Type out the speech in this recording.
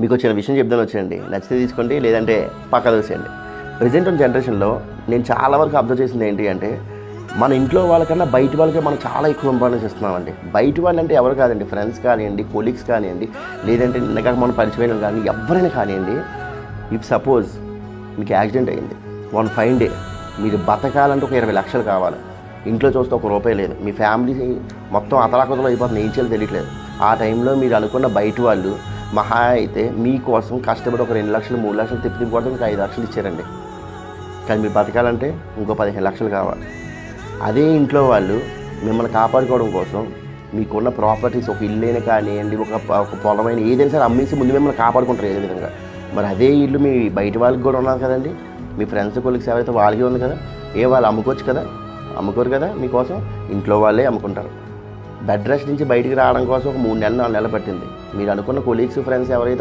మీకు చిన్న విషయం చెప్దాను వచ్చేయండి, నచ్చితే తీసుకోండి, లేదంటే పక్క దోసేయండి. ప్రజెంట్ ఉన్న జనరేషన్లో నేను చాలా వరకు అబ్జర్వ్ చేసింది ఏంటి అంటే, మన ఇంట్లో వాళ్ళకన్నా బయట వాళ్ళకే మనం చాలా ఎక్కువ ఇంపార్టెన్స్ ఇస్తున్నామండి. బయట వాళ్ళంటే ఎవరు కాదండి, ఫ్రెండ్స్ కానివ్వండి, కొలీగ్స్ కానివ్వండి, లేదంటే నిన్నగా మనం పరిచయం కానీ ఎవరైనా కానివ్వండి. ఇఫ్ సపోజ్ మీకు యాక్సిడెంట్ అయింది, వన్ ఫైన్ డే మీరు బతకాలంటే ఒక 20 లక్షలు కావాలి, ఇంట్లో చూస్తే ₹1 లేదు, మీ ఫ్యామిలీ మొత్తం అతలాకుతలు అయిపోతుంది, ఏం చేయాలో తెలియట్లేదు. ఆ టైంలో మీరు అనుకున్న బయట వాళ్ళు మహా అయితే మీకోసం కష్టపడి ఒక 2 లక్షలు 3 లక్షలు తిప్పి మీకు 5 లక్షలు ఇచ్చారండి. కానీ మీరు బతకాలంటే ఇంకో 15 లక్షలు కావాలి. అదే ఇంట్లో వాళ్ళు మిమ్మల్ని కాపాడుకోవడం కోసం మీకున్న ప్రాపర్టీస్, ఒక ఇల్లైనా కానివ్వండి, ఒక పొలమైన ఏదైనా సరే అమ్మేసి ముందు మిమ్మల్ని కాపాడుకుంటారు ఏదో విధంగా. మరి అదే ఇల్లు మీ బయట వాళ్ళకి కూడా ఉన్నది కదండి, మీ ఫ్రెండ్స్ కొలిక్స్ ఎవరైతే వాళ్ళకి ఉంది కదా, వాళ్ళు అమ్ముకోవచ్చు కదా, అమ్ముకోరు కదా మీకోసం, ఇంట్లో వాళ్ళే అమ్ముకుంటారు. బెడ్ రెస్ట్ నుంచి బయటికి రావడం కోసం ఒక 3 నెలలు 4 నెలలు పట్టింది. మీరు అనుకున్న కొలీగ్స్ ఫ్రెండ్స్ ఎవరైతే